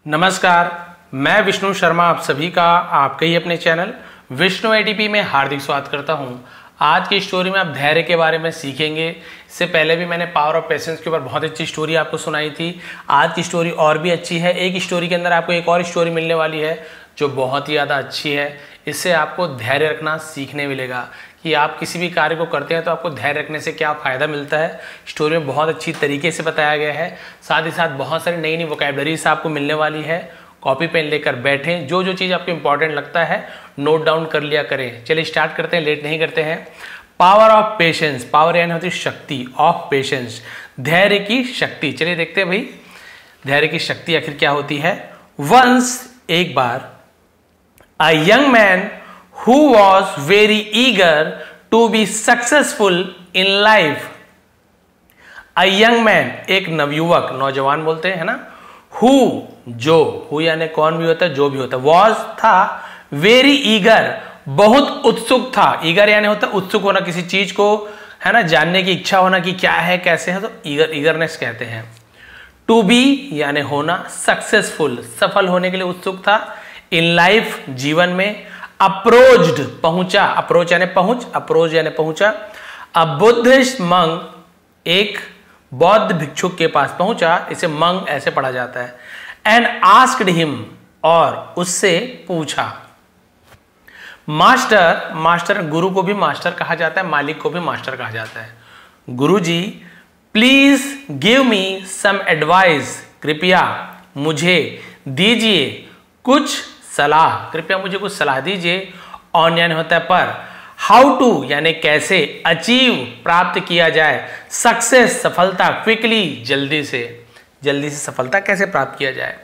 नमस्कार, मैं विष्णु शर्मा आप सभी का आपके ही अपने चैनल विष्णु एडीपी में हार्दिक स्वागत करता हूं। आज की स्टोरी में आप धैर्य के बारे में सीखेंगे। इससे पहले भी मैंने पावर ऑफ पेशेंस के ऊपर बहुत अच्छी स्टोरी आपको सुनाई थी। आज की स्टोरी और भी अच्छी है। एक स्टोरी के अंदर आपको एक और स्टोरी मिलने वाली है जो बहुत ही ज़्यादा अच्छी है। इससे आपको धैर्य रखना सीखने मिलेगा कि आप किसी भी कार्य को करते हैं तो आपको धैर्य रखने से क्या फ़ायदा मिलता है। स्टोरी में बहुत अच्छी तरीके से बताया गया है। साथ ही साथ बहुत सारी नई नई वोकैबुलरीज आपको मिलने वाली है। कॉपी पेन लेकर बैठें, जो जो चीज़ आपको इंपॉर्टेंट लगता है नोट डाउन कर लिया करें। चलिए स्टार्ट करते हैं, लेट नहीं करते हैं। पावर ऑफ पेशेंस, पावर यानी होती है शक्ति, ऑफ पेशेंस धैर्य की शक्ति। चलिए देखते हैं भाई धैर्य की शक्ति आखिर क्या होती है। वंस एक बार a young man who was very eager to be successful in life. A young man एक नवयुवक, नौजवान बोलते हैं ना। who जो, who यानी कौन भी होता है, जो भी होता है। was था, very eager बहुत उत्सुक था। eager यानी होता है उत्सुक होना किसी चीज को, है ना, जानने की इच्छा होना कि क्या है कैसे है, तो eagerness कहते हैं। to be यानी होना, successful सफल होने के लिए उत्सुक था। इन लाइफ जीवन में, अप्रोच्ड पहुंचा, अप्रोच यानी पहुंच, अप्रोच यानी पहुंचा। अ बुद्धिस्ट मंक एक बौद्ध भिक्षुक के पास पहुंचा, इसे मंक ऐसे पढ़ा जाता है। एंड आस्क्ड हिम और उससे पूछा। मास्टर, मास्टर गुरु को भी मास्टर कहा जाता है, मालिक को भी मास्टर कहा जाता है। Guru ji please give me some advice, कृपया मुझे दीजिए कुछ सलाह, कृपया मुझे कुछ सलाह दीजिए। ऑन यानी होता है पर, हाउ टू यानी कैसे, अचीव प्राप्त किया जाए, सक्सेस सफलता, क्विकली जल्दी से सफलता कैसे प्राप्त किया जाए।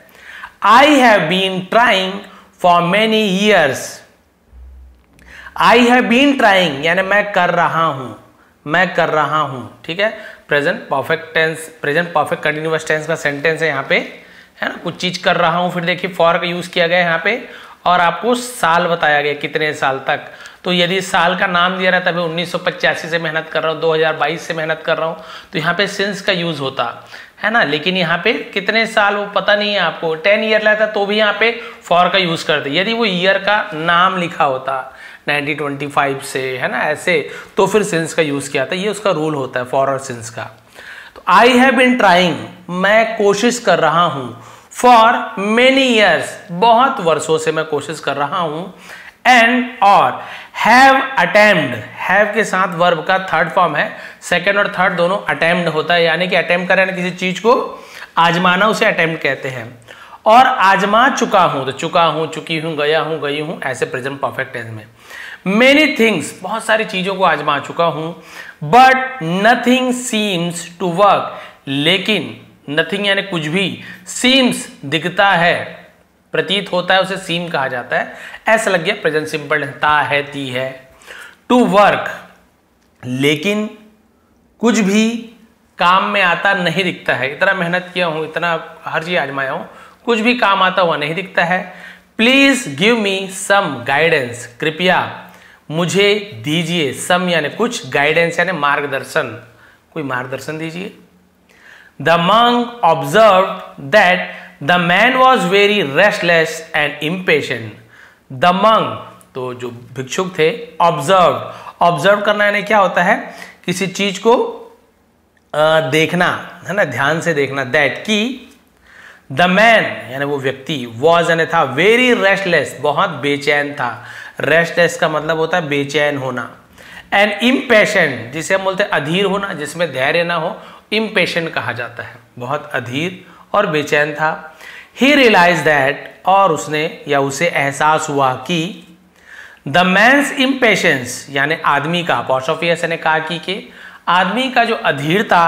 I have been trying for many years, I have been trying यानी मैं कर रहा हूं, ठीक है। Present perfect tense, present perfect continuous tense का सेंटेंस है यहाँ पे, है ना। कुछ चीज कर रहा हूं, फिर देखिए फॉर का यूज किया गया यहाँ पे और आपको साल बताया गया कितने साल तक। तो यदि साल का नाम दिया रहता है 1985 से मेहनत कर रहा हूँ, 2022 से मेहनत कर रहा हूँ, तो यहाँ पे सिंस का यूज होता है ना। लेकिन यहाँ पे कितने साल वो पता नहीं है आपको, 10 ईयर रहता तो भी यहाँ पे फॉर का यूज करते। यदि वो ईयर का नाम लिखा होता 1925 से, है ना, ऐसे, तो फिर सिंस का यूज किया था। ये उसका रूल होता है फॉर और सिंस का। तो आई हैव बीन ट्राइंग मैं कोशिश कर रहा हूं, फॉर मेनी ईयर्स बहुत वर्षों से मैं कोशिश कर रहा हूं। एंड और हैव अटेम्प्ड, हैव के साथ वर्ब का थर्ड फॉर्म है, सेकंड और थर्ड दोनों अटेम्प्ड होता है, यानी कि अटेम्प्ट कर किसी चीज को आजमाना, उसे अटेम्प्ट कहते हैं। और आजमा चुका हूं, तो चुका हूं, चुकी हूं, गया हूं, गई हूं, ऐसे प्रेजेंट परफेक्ट टेंस में। मेनी थिंग्स बहुत सारी चीजों को आजमा चुका हूं। But nothing seems to work, लेकिन नथिंग यानी कुछ भी, सीम्स दिखता है, प्रतीत होता है, उसे सीम कहा जाता है। ऐसा लग गया प्रेजेंट सिंपल, ता है, ती है। टू वर्क लेकिन कुछ भी काम में आता नहीं दिखता है। इतना मेहनत किया हूं, इतना हर चीज आजमाया हूं, कुछ भी काम आता हुआ नहीं दिखता है। Please give me some guidance, कृपया मुझे दीजिए, सम यानी कुछ, गाइडेंस यानी मार्गदर्शन, कोई मार्गदर्शन दीजिए। The monk observed that the man was very restless and impatient. The monk तो जो भिक्षुक थे, observed करना यानी क्या होता है, किसी चीज को देखना, है ना, ध्यान से देखना। that कि the man यानी वो व्यक्ति, was यानी था, very restless बहुत बेचैन था। restless का मतलब होता है बेचैन होना। and impatient जिसे हम बोलते हैं अधीर होना, जिसमें धैर्य ना हो, इम्पेशेंट कहा जाता है। बहुत अधीर और बेचैन था। ही रियलाइज दैट और उसने या उसे एहसास हुआ कि द मैंस इम्पेशेंस यानी आदमी का, अपॉस्ट्रोफी ने कहा कि के आदमी का जो अधीरता,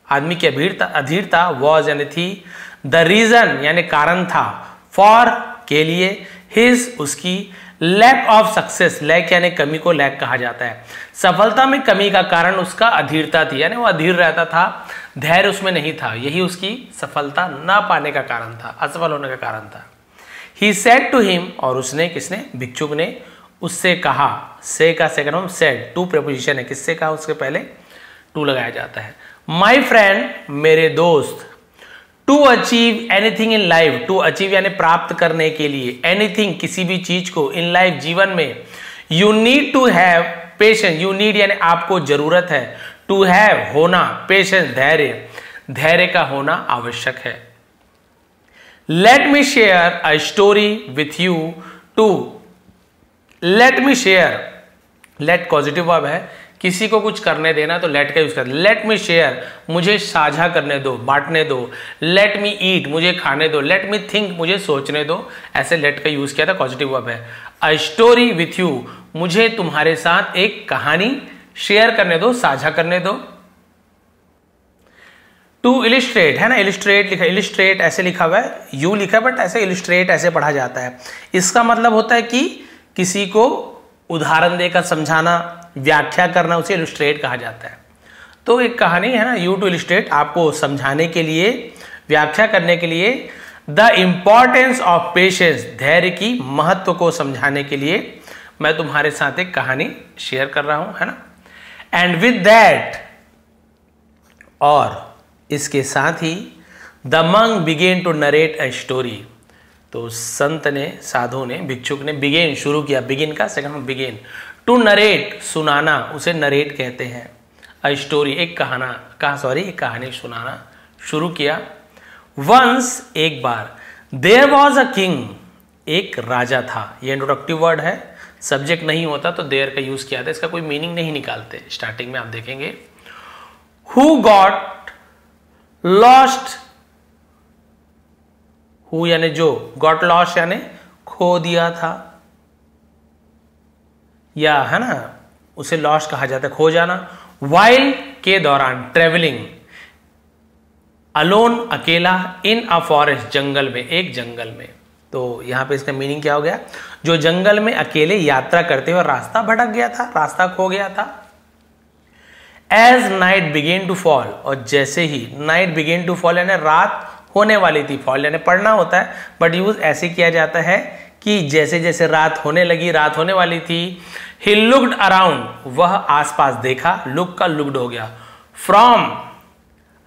आदमी की अधीरता वॉज यानी थी, द रीजन यानी कारण था, फॉर के लिए, हिज उसकी, लैक ऑफ सक्सेस, लैक यानी कमी को लैक कहा जाता है। सफलता में कमी का कारण उसका अधीरता थी, यानी वो अधीर रहता था, धैर्य उसमें नहीं था, यही उसकी सफलता ना पाने का कारण था, असफल होने का कारण था। ही सेड टू हिम और उसने, किसने, भिक्षुक ने उससे कहा। से का second form said, to preposition है, किससे कहा, उसके पहले टू लगाया जाता है। माई फ्रेंड मेरे दोस्त, to achieve anything in life, to achieve यानी प्राप्त करने के लिए, एनीथिंग किसी भी चीज को, इन लाइफ जीवन में, you need to have patience, you need यानी आपको जरूरत है, टू हैव होना, पेशेंस धैर्य, धैर्य का होना आवश्यक है। Let me share a story with you to, let me share, let positive verb है, किसी को कुछ करने देना तो लेट का यूज कर, लेट मी शेयर मुझे साझा करने दो, बांटने दो, लेट मी ईट मुझे खाने दो, लेट मी थिंक मुझे सोचने दो, ऐसे लेट का यूज किया था, पॉजिटिव वर्ब है। अ स्टोरी विथ यू मुझे तुम्हारे साथ एक कहानी शेयर करने दो, साझा करने दो। टू इलिस्ट्रेट है ना, इलिस्ट्रेट लिखा, इलिस्ट्रेट ऐसे लिखा हुआ है, यू लिखा है बट ऐसे इलिस्ट्रेट ऐसे पढ़ा जाता है। इसका मतलब होता है कि किसी को उदाहरण देकर समझाना, व्याख्या करना, उसे इलिस्ट्रेट कहा जाता है। तो एक कहानी है ना, यू टू इलिस्ट्रेट, आपको समझाने के लिए, व्याख्या करने के लिए, द इंपॉर्टेंस ऑफ पेशेंस धैर्य की महत्व को समझाने के लिए मैं तुम्हारे साथ एक कहानी शेयर कर रहा हूं, है ना। एंड विद दैट, और इसके साथ ही, the monk began to narrate a story, तो संत ने, साधु ने, भिक्षुक ने बिगेन शुरू किया, बिगिन का सेकंड में बिगेन, टू नरेट सुनाना, उसे नरेट कहते हैं, अ स्टोरी एक एक कहानी सुनाना शुरू किया। वंस एक बार, देयर वॉज अ किंग, एक राजा था, ये इंट्रोडक्टिव वर्ड है, सब्जेक्ट नहीं होता तो देयर का यूज किया था, इसका कोई मीनिंग नहीं निकालते, स्टार्टिंग में आप देखेंगे। हु गॉट लॉस्ट, हु यानी जो, गॉट लॉस्ट यानी खो दिया था, या है ना उसे लॉस्ट कहा जाता है, खो जाना। वाइल के दौरान, ट्रेवलिंग, अलोन अकेला, इन अ फॉरेस्ट जंगल में, एक जंगल में, तो यहां पे इसका मीनिंग क्या हो गया, जो जंगल में अकेले यात्रा करते हुए रास्ता भटक गया था, रास्ता खो गया था। As night began to fall, और जैसे ही नाइट बिगेन टू फॉल यानी रात होने वाली थी, फॉल यानी पढ़ना होता है बट यूज ऐसे किया जाता है कि जैसे जैसे रात होने लगी, रात होने वाली थी। ही लुक्ड अराउंड, वह आसपास देखा, लुक का लुक्ड हो गया। From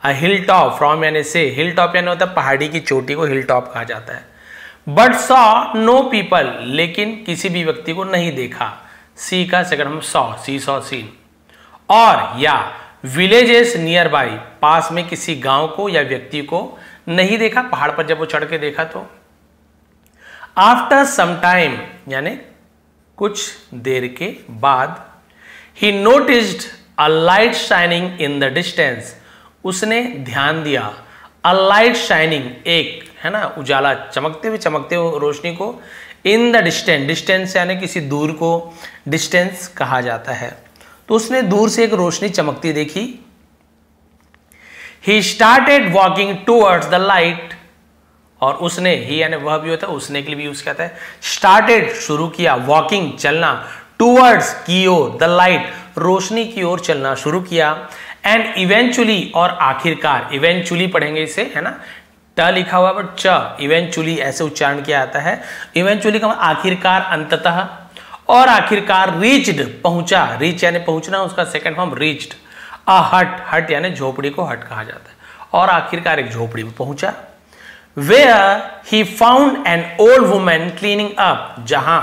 a hill top, from यानी से, हिल टॉप यानी होता है पहाड़ी की चोटी को हिल टॉप कहा जाता है। बट सॉ नो पीपल, लेकिन किसी भी व्यक्ति को नहीं देखा, सी का सेकंड हम सॉ, सी सॉ सीन। और या विलेजेस नियर बाई, पास में किसी गांव को या व्यक्ति को नहीं देखा, पहाड़ पर जब वो चढ़ के देखा तो। आफ्टर सम टाइम यानी कुछ देर के बाद, ही noticed a light shining in the distance, उसने ध्यान दिया, अ लाइट शाइनिंग एक है ना उजाला, चमकते हुए रोशनी को, इन द डिस्टेंस, डिस्टेंस यानी किसी दूर को डिस्टेंस कहा जाता है, तो उसने दूर से एक रोशनी चमकती देखी। He started walking towards the light, और उसने, ही यानी वह भी होता है, उसने के लिए भी यूज किया है, स्टार्टेड शुरू किया, वॉकिंग चलना, टूवर्ड्स की ओर, द लाइट रोशनी की ओर चलना शुरू किया। एंड इवेंचुअली, और आखिरकार, इवेंचुअली पढ़ेंगे इसे, है ना, ट लिखा हुआ बट च, इवेंचुअली ऐसे उच्चारण किया जाता है। इवेंचुअली का आखिरकार, अंततः, और आखिरकार रीच्ड पहुंचा, रीच यानी पहुंचना, उसका सेकंड फॉर्म रीच्ड। अ हट, हट यानी झोपड़ी को हट कहा जाता है, और आखिरकार एक झोपड़ी में पहुंचा। Where he found an old woman cleaning up, जहां,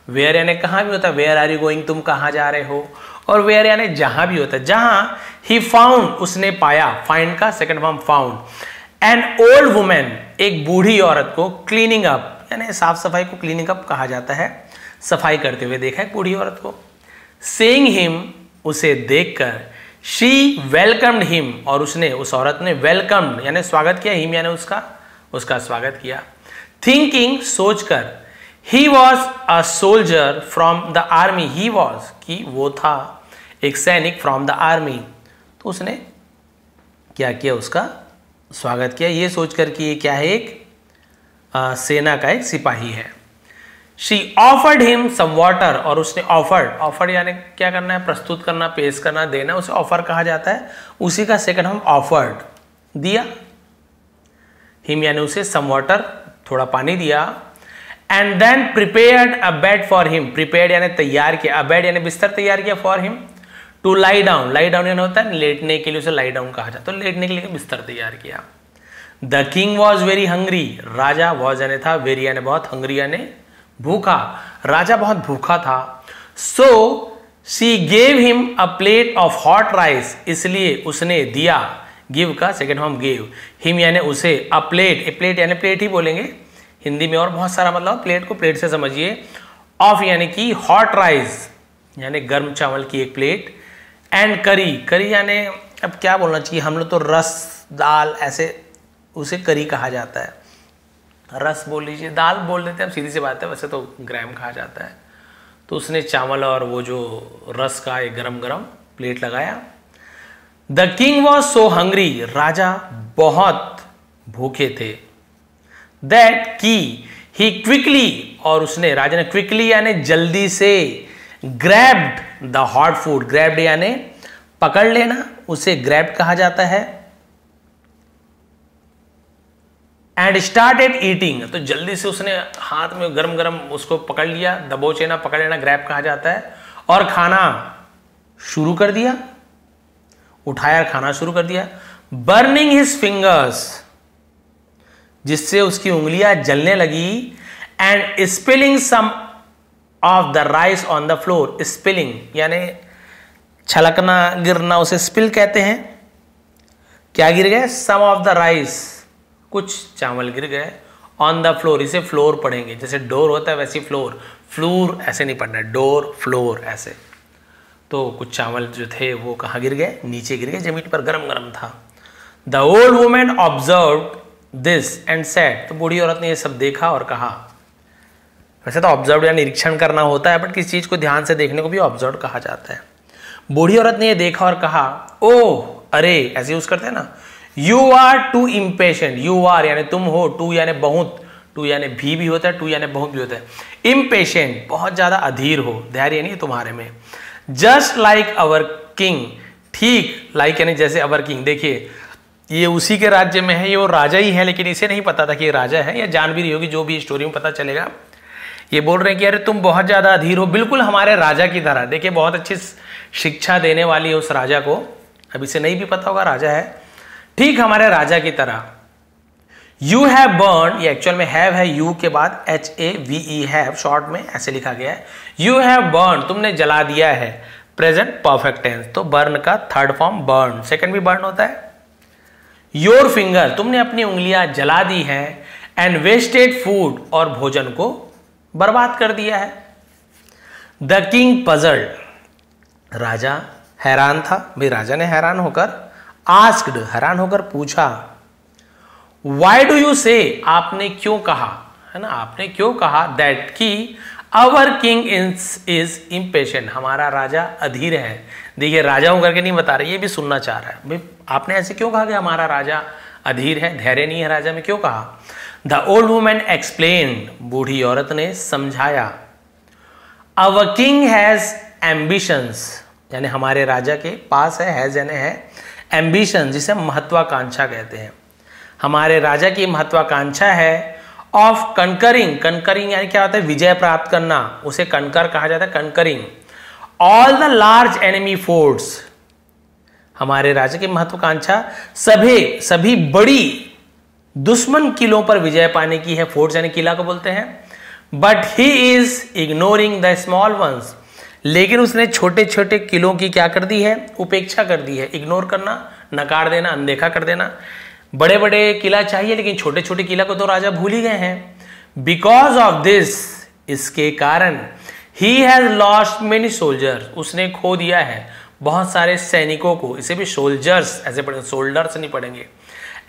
वेयर यानी कहां भी होता है, वेयर आर यू गोइंग, तुम कहां जा रहे हो, और वेयर यानी जहां भी होता है, जहां। ही फाउंड उसने पाया, फाइंड का second form found, an old women एक बूढ़ी औरत को, क्लीनिंग अप यानी साफ सफाई को क्लीनिंग अप कहा जाता है, सफाई करते हुए देखा एक बूढ़ी औरत को। सेइंग हिम उसे देखकर, शी वेलकम्ड हिम और उसने, उस औरत ने वेलकम्ड यानी स्वागत किया, हिम यानी उसका स्वागत किया। थिंकिंग सोचकर, he was a soldier from the army, he was कि वो था एक सैनिक, फ्रॉम द आर्मी, तो उसने क्या किया, उसका स्वागत किया, ये सोचकर कि ये क्या है, एक सेना का एक सिपाही है। She offered him some water, और उसने ऑफर्ड यानी क्या करना है, प्रस्तुत करना, पेश करना, देना, उसे ऑफर कहा जाता है, उसी का सेकंड हम ऑफर्ड, दिया। हिम यानी उसे सम वाटर, थोड़ा पानी दिया। And then prepared a bed for him, prepared यानी तैयार किया, अ बेड यानी बिस्तर तैयार किया, for him to lie down, lie down यानी होता है लेटने के लिए, उसे लाई डाउन कहा जाता है, तो लेटने के लिए बिस्तर तैयार किया। The king was very hungry, Raja was यानी था, वेरी यानी बहुत, हंग्री यानी भूखा, राजा बहुत भूखा था। So she gave him a plate of hot rice, इसलिए उसने दिया, गिव का सेकेंड फॉर्म गेव, हिम यानी उसे, अ प्लेट, ए प्लेट यानी प्लेट ही बोलेंगे हिंदी में, और बहुत सारा मतलब प्लेट को प्लेट से समझिए, ऑफ यानी कि हॉट राइस यानी गर्म चावल की एक प्लेट, एंड करी, करी यानी अब क्या बोलना चाहिए, हम लोग तो रस दाल ऐसे उसे करी कहा जाता है, रस बोल लीजिए, दाल बोल देते हैं, सीधी सी बात है, वैसे तो ग्राम कहा जाता है। तो उसने चावल और वो जो रस का एक गरम गरम प्लेट लगाया। The king was so hungry, राजा बहुत भूखे थे, दैट की ही क्विकली, और उसने, राजा ने क्विकली यानी जल्दी से, grabbed the hot food, grabbed यानी पकड़ लेना, उसे ग्रैब्ड कहा जाता है, एंड स्टार्टेड ईटिंग, तो जल्दी से उसने हाथ में गरम गरम उसको पकड़ लिया, दबोचे ना, पकड़ लेना ग्रैब कहा जाता है, और खाना शुरू कर दिया, उठाया खाना शुरू कर दिया। बर्निंग हिज फिंगर्स, जिससे उसकी उंगलियां जलने लगी, and spilling some of the rice on the floor, spilling यानी छलकना, गिरना, उसे स्पिल कहते हैं। क्या गिर गए, सम ऑफ द राइस, कुछ चावल गिर गए, ऑन द फ्लोर, इसे फ्लोर पढ़ेंगे, जैसे डोर होता है वैसे फ्लोर, फ्लोर ऐसे नहीं पढ़ना है, डोर फ्लोर ऐसे। तो कुछ चावल जो थे वो कहाँ गिर गए, नीचे गिर गए, जमीन पर गरम गरम था। The old women observe this and said, तो बूढ़ी औरत ने ये सब देखा और कहा, वैसे तो ऑब्जर्व या निरीक्षण करना होता है, बट किसी चीज को ध्यान से देखने को भी ऑब्जर्व कहा जाता है। बूढ़ी औरत ने ये देखा और कहा, ओह अरे, ऐसे यूज करते हैं ना, you are too impatient, you are यानी तुम हो, टू यानी बहुत, टू यानी भी होता है, टू यानी बहुत भी होता है, इम्पेशेंट बहुत ज्यादा अधीर हो, धैर्य नहीं तुम्हारे में, जस्ट लाइक अवर किंग, ठीक, लाइक यानी जैसे अवर किंग, देखिए ये उसी के राज्य में है, ये वो राजा ही है, लेकिन इसे नहीं पता था कि ये राजा है, या जान भी रही होगी, जो भी स्टोरी में पता चलेगा। ये बोल रहे हैं कि अरे तुम बहुत ज्यादा अधीर हो, बिल्कुल हमारे राजा की तरह, देखिए बहुत अच्छी शिक्षा देने वाली है उस राजा को, अभी से नहीं भी पता होगा राजा है, ठीक हमारे राजा की तरह। यू हैव बर्न, ये एक्चुअल में हैव है, यू के बाद HAVE हैव शॉर्ट में ऐसे लिखा गया है, यू हैव बर्न, तुमने जला दिया है, प्रेजेंट परफेक्ट टेंस, तो बर्न का थर्ड फॉर्म बर्न, सेकंड भी बर्न होता है। योर फिंगर, तुमने अपनी उंगलियां जला दी है, एंड वेस्टेड फूड, और भोजन को बर्बाद कर दिया है। द किंग पजल्ड, राजा हैरान था, भाई राजा ने हैरान होकर, आस्क्ड हैरान होकर पूछा, वाई डू यू से, आपने क्यों कहा, है ना, आपने क्यों कहा, दैट की अवर किंग इज इम्पेशेंट, हमारा राजा अधीर है। देखिए राजा हूं करके नहीं बता रहे, ये भी सुनना चाह रहा है, भाई आपने ऐसे क्यों कहा कि हमारा राजा अधीर है, धैर्य नहीं है राजा में, क्यों कहा। द ओल्ड वुमन एक्सप्लेन्ड, बूढ़ी औरत ने समझाया, अवर किंग हैज एम्बिशंस, यानी हमारे राजा के पास है, हैज यानी है, एम्बिशन जिसे महत्वाकांक्षा कहते हैं, हमारे राजा की महत्वाकांक्षा है, ऑफ कंकरिंग, कंकरिंग यानी क्या होता है, विजय प्राप्त करना, उसे कंकर कहा जाता है, concurring all the large enemy forts, हमारे राजा की महत्वाकांक्षा सभी बड़ी दुश्मन किलों पर विजय पाने की है, फोर्ट्स यानी किला को बोलते हैं, but he is ignoring the small once, लेकिन उसने छोटे छोटे किलों की क्या कर दी है, उपेक्षा कर दी है, इग्नोर करना, नकार देना, अनदेखा कर देना, बड़े बड़े किला चाहिए लेकिन छोटे छोटे किला को तो राजा भूल ही गए हैं। बिकॉज ऑफ दिस, इसके कारण, he has lost many soldiers, उसने खो दिया है बहुत सारे सैनिकों को, इसे भी सोल्जर्स ऐसे पढ़ेंगे, सोल्डर्स नहीं पढ़ेंगे,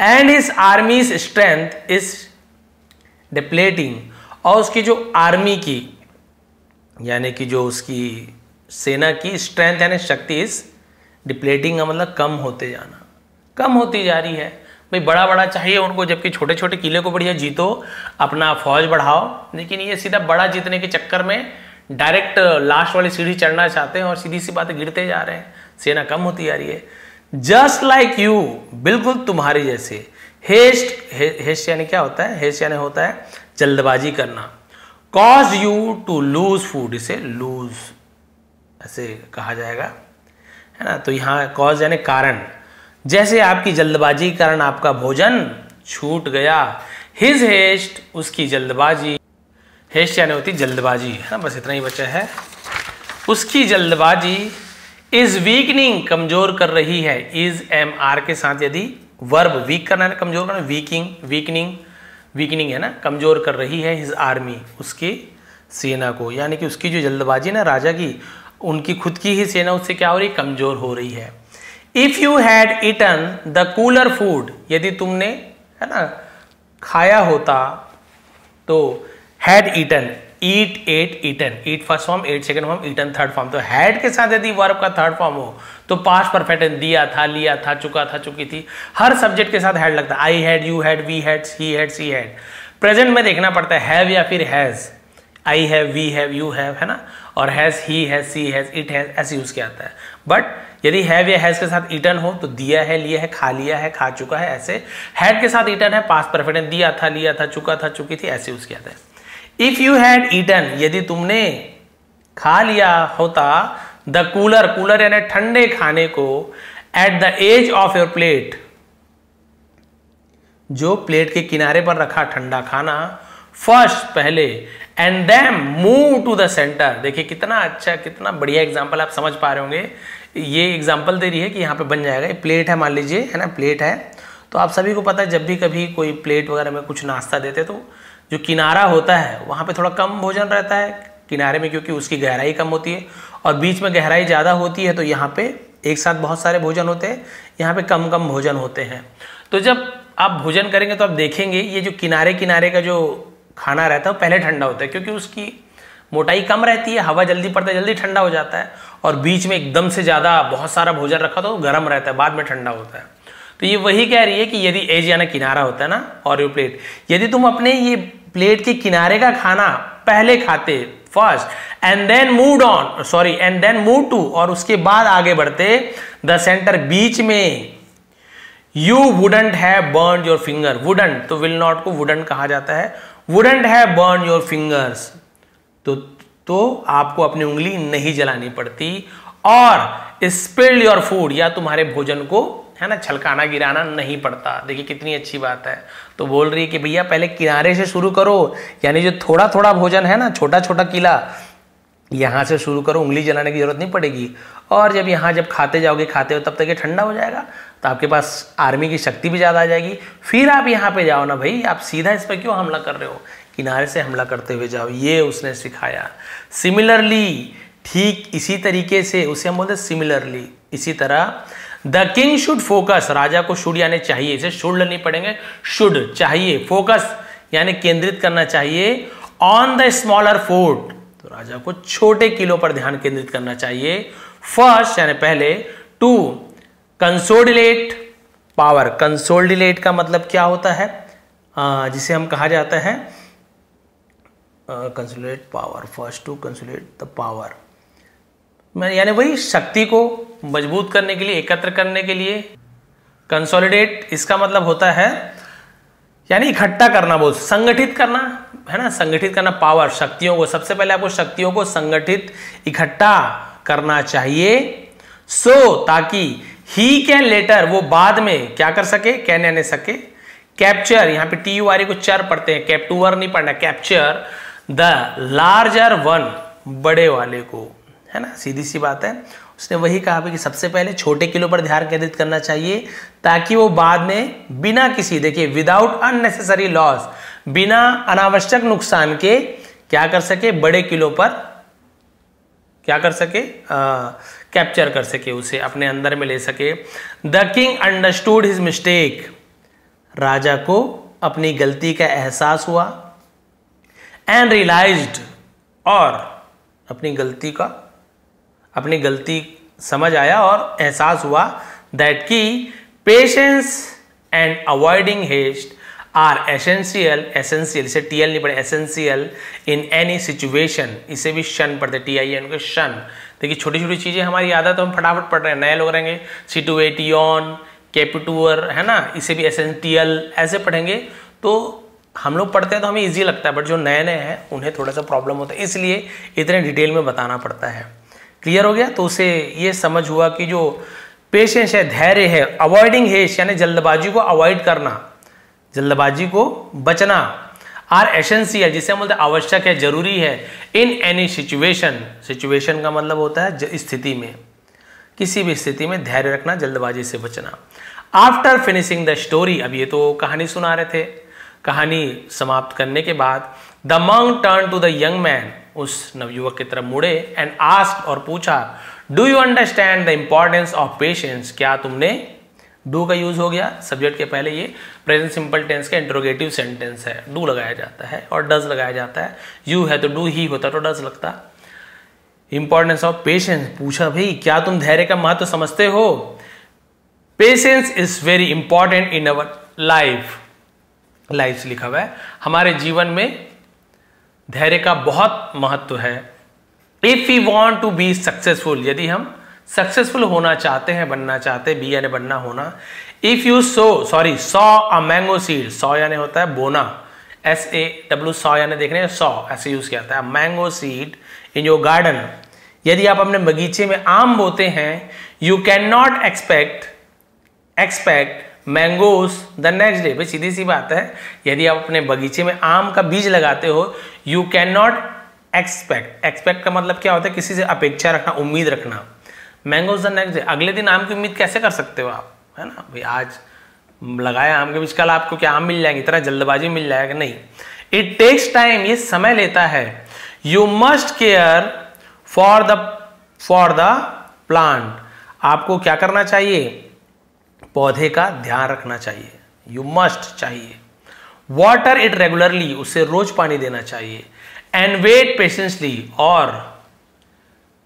and his आर्मीज strength is depleting, और उसकी जो आर्मी की यानी कि जो उसकी सेना की स्ट्रेंथ यानी शक्ति इज डिप्लेटिंग का मतलब कम होते जाना, कम होती जा रही है। भाई बड़ा बड़ा चाहिए उनको, जबकि छोटे छोटे किले को बढ़िया जीतो, अपना फौज बढ़ाओ, लेकिन ये सीधा बड़ा जीतने के चक्कर में डायरेक्ट लास्ट वाली सीढ़ी चढ़ना चाहते हैं और सीधी सी बातें गिरते जा रहे हैं, सेना कम होती जा रही है। जस्ट लाइक यू, बिल्कुल तुम्हारी जैसे, हेस्ट यानी क्या होता है, हेस्ट यानी होता है जल्दबाजी करना, cause you to lose food, इसे लूज ऐसे कहा जाएगा, है ना, तो यहाँ कॉज यानी कारण, जैसे आपकी जल्दबाजी के कारण आपका भोजन छूट गया। हिज हेस्ट, उसकी जल्दबाजी, हेस्ट यानी होती जल्दबाजी, है ना, बस इतना ही बचा है। उसकी जल्दबाजी इज वीकनिंग, कमजोर कर रही है। इज एम आर के साथ यदि वर्ब वीक करना है, कमजोर करना, वीकनिंग है ना, कमजोर कर रही है हिज आर्मी, उसकी सेना को, यानी कि उसकी जो जल्दबाजी ना राजा की, उनकी खुद की ही सेना उससे क्या हो रही, कमजोर हो रही है। If you had eaten the cooler food, यदि तुमने, है ना, खाया होता, तो had eaten, eat, ate, eaten, eat first form, ate second form, eaten third form. तो हैड के साथ यदि वर्ब का थर्ड फॉर्म हो तो पास्ट परफेक्ट, दिया था, लिया था, चुका था, चुकी थी, हर सब्जेक्ट के साथ हैड लगता है। I had, you had, we had, he had, she had. Present में देखना पड़ता है हैव या फिर has, I have, we have, you have, है ना, और has, he has, she has, it has, ऐसे यूज किया जाता है। बट यदि हैव या हैज के साथ ईटन हो तो दिया है, लिया है, खा लिया है, खा चुका है, ऐसे। हैड के साथ ईटन है, पास्ट परफेक्ट, दिया था, लिया था, चुका था, चुकी थी, ऐसे यूज किया जाता है। इफ यू हैड ईटन, यदि तुमने खा लिया होता, द कूलर, कूलर यानी ठंडे खाने को, at the edge of your plate, जो प्लेट के किनारे पर रखा ठंडा खाना, फर्स्ट पहले, and then move to the centre. देखिए कितना अच्छा, कितना बढ़िया एग्जाम्पल, आप समझ पा रहे होंगे। ये एग्जाम्पल दे रही है कि यहाँ पे बन जाएगा। प्लेट है, मान लीजिए, है ना, प्लेट है, तो आप सभी को पता है जब भी कभी कोई प्लेट वगैरह में कुछ नाश्ता देते तो जो किनारा होता है वहाँ पे थोड़ा कम भोजन रहता है किनारे में, क्योंकि उसकी गहराई कम होती है, और बीच में गहराई ज़्यादा होती है, तो यहाँ पे एक साथ बहुत सारे भोजन होते हैं, यहाँ पे कम कम भोजन होते हैं। तो जब आप भोजन करेंगे तो आप देखेंगे ये जो किनारे किनारे का जो खाना रहता है वो पहले ठंडा होता है, क्योंकि उसकी मोटाई कम रहती है, हवा जल्दी पड़ता है, जल्दी ठंडा हो जाता है, और बीच में एकदम से ज़्यादा बहुत सारा भोजन रखा तो गर्म रहता है, बाद में ठंडा होता है। तो ये वही कह रही है कि यदि एज यानी किनारा होता है ना, और योर प्लेट, यदि तुम अपने ये प्लेट के किनारे का खाना पहले खाते first, and then move on, sorry, and then move to, और उसके बाद आगे बढ़ते द सेंटर, बीच में, you wouldn't have burn your finger. Wouldn't, तो विल नॉट को वुडंट कहा जाता है। Wouldn't have burn your fingers, तो आपको अपनी उंगली नहीं जलानी पड़ती। और स्पिल योर फूड, या तुम्हारे भोजन को, है ना, छलकाना गिराना नहीं पड़ता। देखिए कितनी अच्छी बात है। तो बोल रही है कि भैया पहले किनारे से शुरू करो, यानी जो थोड़ा थोड़ा भोजन है ना, छोटा छोटा किला, यहाँ से शुरू करो, उंगली जलाने की जरूरत नहीं पड़ेगी। और जब यहाँ जब खाते जाओगे, खाते हो, तब तक ये ठंडा हो जाएगा, तो आपके पास आर्मी की शक्ति भी ज़्यादा आ जाएगी। फिर आप यहाँ पे जाओ ना भाई, आप सीधा इस पर क्यों हमला कर रहे हो, किनारे से हमला करते हुए जाओ, ये उसने सिखाया। सिमिलरली, ठीक इसी तरीके से, उसे हम बोलते हैं सिमिलरली, इसी तरह। द किंग शुड फोकस, राजा को शुड यानी चाहिए, इसे शुड नहीं पढ़ेंगे, शुड चाहिए, फोकस यानी केंद्रित करना चाहिए, ऑन द स्मॉलर फोर्ट, तो राजा को छोटे किलों पर ध्यान केंद्रित करना चाहिए। फर्स्ट यानी पहले, टू कंसोलिडेट पावर, कंसोलिडेट का मतलब क्या होता है, जिसे हम कहा जाता है consolidate power, first to consolidate the power, यानी वही शक्ति को मजबूत करने के लिए, एकत्र करने के लिए। कंसोलिडेट इसका मतलब होता है यानी इकट्ठा करना, बोल, संगठित करना, है ना, संगठित करना, पावर, शक्तियों को। सबसे पहले आपको शक्तियों को संगठित, इकट्ठा करना चाहिए, ताकि ही कैन लेटर, वो बाद में क्या कर सके, कैन यानी सके, कैप्चर, यहाँ पे TUR को चर पढ़ते हैं, कैप्टूअर नहीं पढ़ना, कैप्चर द लार्जर वन, बड़े वाले को, है ना, सीधी सी बात है। उसने वही कहा कि सबसे पहले छोटे किलो पर ध्यान केंद्रित करना चाहिए, ताकि वो बाद में बिना किसी, देखिए, विदाउट अननेसेसरी लॉस, बिना अनावश्यक नुकसान के क्या कर सके, बड़े किलो पर क्या कर सके, कैप्चर कर सके, उसे अपने अंदर में ले सके। The king understood his mistake, राजा को अपनी गलती का एहसास हुआ, एंड रियलाइज्ड, और अपनी गलती समझ आया और एहसास हुआ, दैट की patience and avoiding haste are essential, इसे TL नहीं पढ़े, एसेंशियल इन एनी सिचुएशन, इसे भी शन पढ़ते, TIN को शन। देखिए छोटी छोटी चीजें हमारी आदत, हम फटाफट पढ़ रहे हैं, नए लोग रहेंगे, सिटुएटियन, कैपिटूअर, है ना, इसे भी एसेंशियल ऐसे पढ़ेंगे, तो हम लोग पढ़ते हैं तो हमें इजी लगता है, बट जो नए नए हैं उन्हें थोड़ा सा प्रॉब्लम होता है, इसलिए इतने डिटेल में बताना पड़ता है। क्लियर हो गया? तो उसे ये समझ हुआ कि जो पेशेंस है, धैर्य है, अवॉइडिंग हेस्ट यानी जल्दबाजी को अवॉइड करना, जल्दबाजी को बचना। आर एसेंशियल, जिसे हम बोलते हैं आवश्यक है, जरूरी है। इन एनी सिचुएशन, सिचुएशन का मतलब होता है स्थिति में, किसी भी स्थिति में धैर्य रखना, जल्दबाजी से बचना। आफ्टर फिनिशिंग द स्टोरी, अब ये तो कहानी सुना रहे थे, कहानी समाप्त करने के बाद the monk turn to the young man, उस नवयुवक की तरफ मुड़े एंड आस्क्ड, और पूछा, do you understand the importance of patience, क्या तुमने, डू का यूज हो गया सब्जेक्ट के पहले, ये प्रेजेंट सिंपल टेंस का इंट्रोगेटिव सेंटेंस है, डू लगाया जाता है और डज लगाया जाता है। यू है तो डू, ही होता तो डज लगता। इंपॉर्टेंस ऑफ पेशेंस, पूछा भाई क्या तुम धैर्य का महत्व समझते हो। Patience is very important in our life, life लिखा हुआ है, हमारे जीवन में धैर्य का बहुत महत्व है। If you want to be successful, यदि हम सक्सेसफुल होना चाहते हैं, बनना चाहते हैं, बी यानी बनना, होना। If you saw a mango seed, saw यानी होता है बोना, SAW, सॉ यानी देखने, सॉ ऐसे यूज किया जाता है। Mango seed in your garden, यदि आप अपने बगीचे में आम बोते हैं, you can not expect mangoes the next day. भाई सीधी सी बात है, यदि आप अपने बगीचे में आम का बीज लगाते हो, यू कैन नॉट एक्सपेक्ट का मतलब क्या होता है, किसी से अपेक्षा रखना, उम्मीद रखना। मैंगोज द नेक्स्ट डे, अगले दिन आम की उम्मीद कैसे कर सकते हो आप, है ना भाई, आज लगाया आम के बीज, कल आपको क्या आम मिल जाएंगे, इतना जल्दबाजी मिल जाएगा, नहीं। इट टेक्स टाइम, ये समय लेता है। You must care for the plant, आपको क्या करना चाहिए, पौधे का ध्यान रखना चाहिए। यू मस्ट चाहिए। वाटर इट रेगुलरली, उसे रोज पानी देना चाहिए। एंड वेट पेशेंसली, और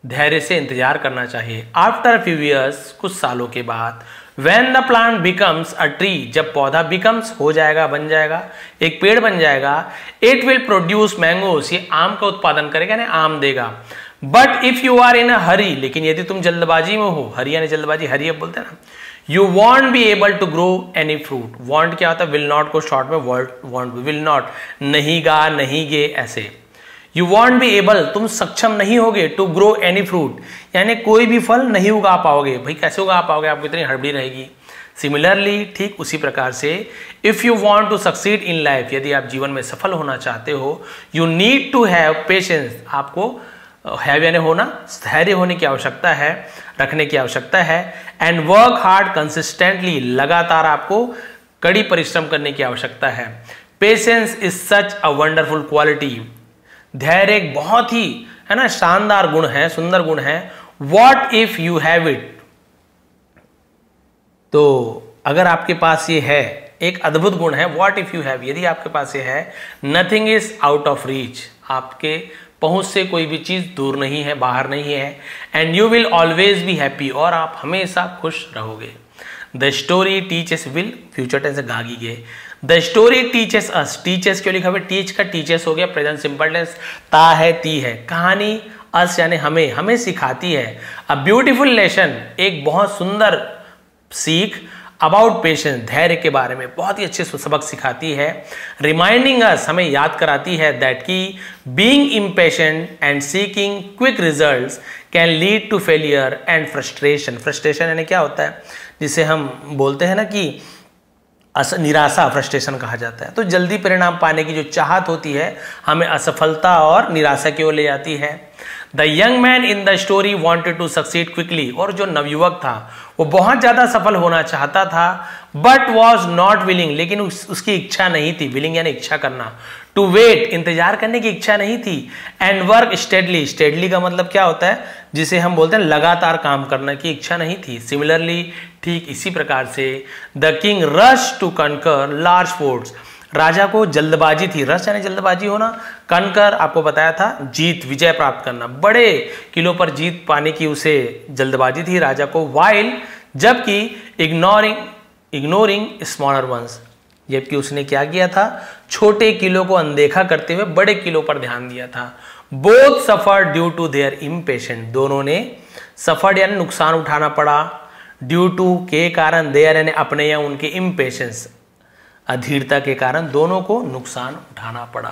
धैर्य से इंतजार करना चाहिए। आफ्टर फ्यू ईयर्स, कुछ सालों के बाद, when the plant becomes a tree, जब पौधा बिकम्स हो जाएगा, बन जाएगा, एक पेड़ बन जाएगा, इट विल प्रोड्यूस मैंगोस, ये आम का उत्पादन करेगा, यानी आम देगा। But if you are in a hurry, लेकिन यदि तुम जल्दबाजी में हो, हरी यानी जल्दबाजी, हरी अब बोलते हैं ना, you won't be able to grow any fruit. Won't क्या होता है, विल नॉट को शॉर्ट में वॉन्ट, विल नॉट, नहीं गा, नहीं गे, ऐसे। यू वॉन्ट बी एबल, तुम सक्षम नहीं होगे, टू ग्रो एनी फ्रूट, यानी कोई भी फल नहीं उगा पाओगे। भाई कैसे उगा पाओगे, आपको इतनी हड़बड़ी रहेगी। सिमिलरली, ठीक उसी प्रकार से, if you want to succeed in life, यदि आप जीवन में सफल होना चाहते हो, you need to have patience, आपको हैव यानी होना, धैर्य होने की आवश्यकता है, रखने की आवश्यकता है। एंड वर्क हार्ड कंसिस्टेंटली, लगातार आपको कड़ी परिश्रम करने की आवश्यकता है। Patience is such a wonderful quality, धैर्य एक बहुत ही, है ना, शानदार गुण है, सुंदर गुण है। What if you have it, तो अगर आपके पास ये है, एक अद्भुत गुण है, वॉट इफ यू हैव, यदि आपके पास ये है, nothing is out of reach, आपके पहुंच से कोई भी चीज दूर नहीं है, बाहर नहीं है। And you will always be happy, और आप हमेशा खुश रहोगे। The story teaches, will future tense गागी गे, the story teaches us, teaches क्यों लिखा हुआ, टीच का टीचेस हो गया, प्रेजेंट सिंपल टेंस, ता है, ती है, कहानी, अस यानी हमें, हमें सिखाती है। अ ब्यूटीफुल लेसन, एक बहुत सुंदर सीख, अबाउट पेशेंस, धैर्य के बारे में बहुत ही अच्छे सबक सिखाती है। रिमाइंडिंग अस, हमें याद कराती है, दैट की being impatient and seeking quick results can lead to failure and frustration. Frustration यानी क्या होता है, जिसे हम बोलते हैं ना कि निराशा, फ्रस्ट्रेशन कहा जाता है। तो जल्दी परिणाम पाने की जो चाहत होती है, हमें असफलता और निराशा की ओर ले जाती है। The young man in the story wanted to succeed quickly, और जो नवयुवक था वो बहुत ज्यादा सफल होना चाहता था, बट वॉज नॉट विलिंग, लेकिन उसकी इच्छा नहीं थी, विलिंग यानी इच्छा करना, टू वेट, इंतजार करने की इच्छा नहीं थी, एंड वर्क स्टेडली, स्टेडली का मतलब क्या होता है, जिसे हम बोलते हैं लगातार काम करने की इच्छा नहीं थी। सिमिलरली, ठीक इसी प्रकार से, the king rush to conquer large forts, राजा को जल्दबाजी थी, रश यानी जल्दबाजी होना, कनकर आपको बताया था जीत, विजय प्राप्त करना, बड़े किलों पर जीत पाने की उसे जल्दबाजी थी राजा को। वाइल, जबकि इग्नोरिंग स्मॉलर वंस, जबकि उसने क्या किया था, छोटे किलो को अनदेखा करते हुए बड़े किलो पर ध्यान दिया था। Both suffer due to their impatient, दोनों ने सफर यानी नुकसान उठाना पड़ा, ड्यू टू के कारण, देयर यानी अपने या उनके, इम्पेशेंस अधीरता के कारण दोनों को नुकसान उठाना पड़ा।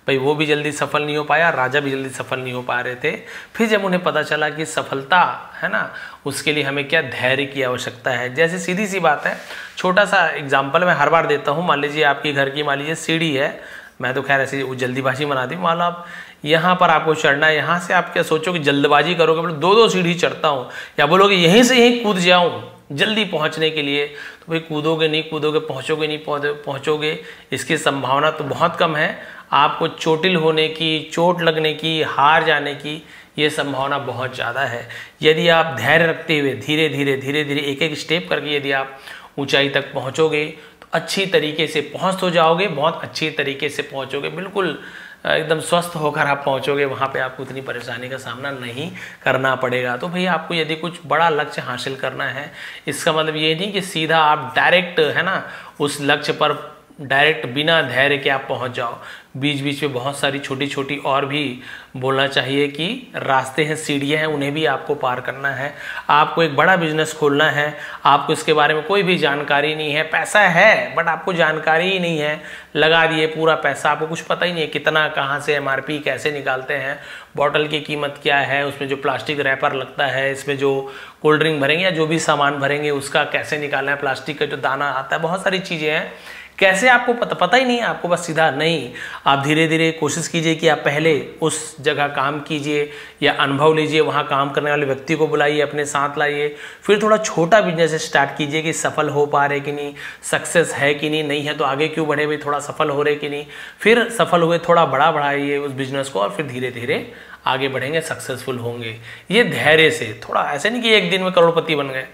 भाई वो भी जल्दी सफल नहीं हो पाया, राजा भी जल्दी सफल नहीं हो पा रहे थे। फिर जब उन्हें पता चला कि सफलता है ना, उसके लिए हमें क्या धैर्य की आवश्यकता है। जैसे सीधी सी बात है, छोटा सा एग्जाम्पल मैं हर बार देता हूँ। मान लीजिए आपके घर की मान लीजिए सीढ़ी है, मैं तो खैर ऐसी जल्दीबाजी बना दी। मान लो आप यहाँ पर आपको चढ़ना है, यहाँ से आप क्या सोचो कि जल्दबाजी करोगे, बोलो 2-2 सीढ़ी चढ़ता हूँ, या बोलोगे यहीं से यहीं कूद जाऊँ जल्दी पहुँचने के लिए, तो भाई कूदोगे नहीं कूदोगे, पहुँचोगे नहीं पहुँचोगे, इसकी संभावना तो बहुत कम है। आपको चोटिल होने की, चोट लगने की, हार जाने की ये संभावना बहुत ज़्यादा है। यदि आप धैर्य रखते हुए धीरे धीरे एक एक स्टेप करके यदि आप ऊंचाई तक पहुंचोगे तो अच्छी तरीके से पहुंच तो जाओगे, बहुत अच्छी तरीके से पहुंचोगे, बिल्कुल एकदम स्वस्थ होकर आप पहुंचोगे। वहाँ पे आपको उतनी परेशानी का सामना नहीं करना पड़ेगा। तो भैया आपको यदि कुछ बड़ा लक्ष्य हासिल करना है, इसका मतलब ये नहीं कि सीधा आप डायरेक्ट है ना उस लक्ष्य पर डायरेक्ट बिना धैर्य के आप पहुंच जाओ। बीच बीच में बहुत सारी छोटी छोटी और भी बोलना चाहिए कि रास्ते हैं, सीढ़ियाँ हैं, उन्हें भी आपको पार करना है। आपको एक बड़ा बिजनेस खोलना है, आपको इसके बारे में कोई भी जानकारी नहीं है, पैसा है बट आपको जानकारी ही नहीं है, लगा दिए पूरा पैसा, आपको कुछ पता ही नहीं है कितना, कहाँ से MRP कैसे निकालते हैं, बॉटल की कीमत क्या है, उसमें जो प्लास्टिक रैपर लगता है, इसमें जो कोल्ड ड्रिंक भरेंगे या जो भी सामान भरेंगे उसका कैसे निकालना है, प्लास्टिक का जो दाना आता है, बहुत सारी चीज़ें हैं। कैसे आपको पता ही नहीं है, आपको बस सीधा नहीं। आप धीरे धीरे कोशिश कीजिए कि आप पहले उस जगह काम कीजिए या अनुभव लीजिए, वहाँ काम करने वाले व्यक्ति को बुलाइए, अपने साथ लाइए, फिर थोड़ा छोटा बिजनेस स्टार्ट कीजिए कि सफल हो पा रहे कि नहीं, सक्सेस है कि नहीं है तो आगे क्यों बढ़े भाई, थोड़ा सफल हो रहे कि नहीं, फिर सफल हुए थोड़ा बढ़ाइए उस बिजनेस को और फिर धीरे धीरे आगे बढ़ेंगे, सक्सेसफुल होंगे। ये धैर्य से, थोड़ा ऐसे नहीं कि एक दिन में करोड़पति बन गए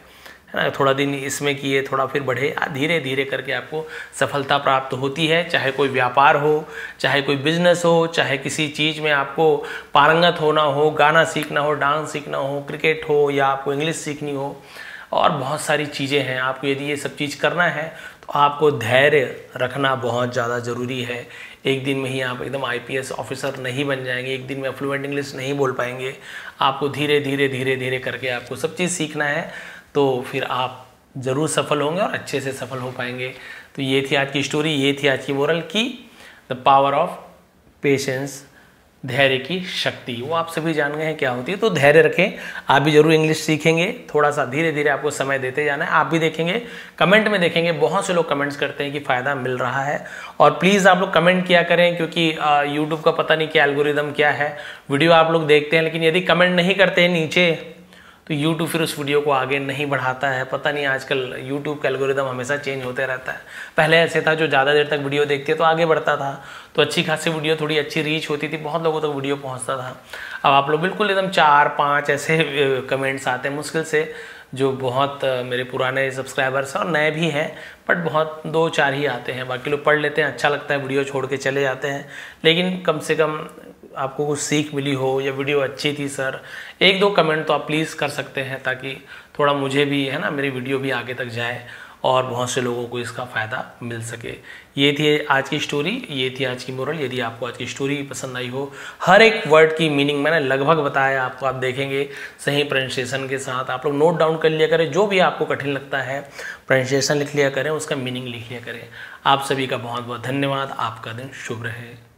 है ना, थोड़ा दिन इसमें किए, थोड़ा फिर बढ़े, धीरे धीरे करके आपको सफलता प्राप्त होती है। चाहे कोई व्यापार हो, चाहे कोई बिजनेस हो, चाहे किसी चीज़ में आपको पारंगत होना हो, गाना सीखना हो, डांस सीखना हो, क्रिकेट हो, या आपको इंग्लिश सीखनी हो, और बहुत सारी चीज़ें हैं। आपको यदि ये सब चीज़ करना है तो आपको धैर्य रखना बहुत ज़्यादा ज़रूरी है। एक दिन में ही आप एकदम IPS ऑफिसर नहीं बन जाएंगे, एक दिन में फ्लुएंट इंग्लिश नहीं बोल पाएंगे। आपको धीरे धीरे करके आपको सब चीज़ सीखना है, तो फिर आप ज़रूर सफल होंगे और अच्छे से सफल हो पाएंगे। तो ये थी आज की स्टोरी, ये थी आज की मोरल की द पावर ऑफ पेशेंस, धैर्य की शक्ति। वो आप सभी जान गए हैं क्या होती है। तो धैर्य रखें, आप भी जरूर इंग्लिश सीखेंगे, थोड़ा सा धीरे धीरे आपको समय देते जाना है। आप भी देखेंगे, कमेंट में देखेंगे, बहुत से लोग कमेंट्स करते हैं कि फ़ायदा मिल रहा है। और प्लीज़ आप लोग कमेंट किया करें, क्योंकि यूट्यूब का पता नहीं क्या एल्गोरिदम क्या है, वीडियो आप लोग देखते हैं लेकिन यदि कमेंट नहीं करते हैं नीचे तो YouTube फिर उस वीडियो को आगे नहीं बढ़ाता है। पता नहीं, आजकल YouTube का एल्गोरिदम हमेशा चेंज होते रहता है। पहले ऐसे था जो ज़्यादा देर तक वीडियो देखते तो आगे बढ़ता था, तो अच्छी खासी वीडियो, थोड़ी अच्छी रीच होती थी, बहुत लोगों तक वीडियो पहुंचता था। अब आप लोग बिल्कुल एकदम 4-5 ऐसे कमेंट्स आते हैं मुश्किल से, जो बहुत मेरे पुराने सब्सक्राइबर्स हैं और नए भी हैं, बट बहुत 2-4 ही आते हैं। बाकी लोग पढ़ लेते हैं, अच्छा लगता है, वीडियो छोड़ के चले जाते हैं। लेकिन कम से कम आपको कुछ सीख मिली हो या वीडियो अच्छी थी सर, 1-2 कमेंट तो आप प्लीज़ कर सकते हैं, ताकि थोड़ा मुझे भी है ना, मेरी वीडियो भी आगे तक जाए और बहुत से लोगों को इसका फ़ायदा मिल सके। ये थी आज की स्टोरी, ये थी आज की मोरल। यदि आपको आज की स्टोरी पसंद आई हो, हर एक वर्ड की मीनिंग मैंने लगभग बताया आपको, आप देखेंगे सही प्रोनाउंसिएशन के साथ। आप लोग नोट डाउन कर लिया करें, जो भी आपको कठिन लगता है प्रोनाउंसिएशन लिख लिया करें, उसका मीनिंग लिख लिया करें। आप सभी का बहुत बहुत धन्यवाद। आपका दिन शुभ रहे।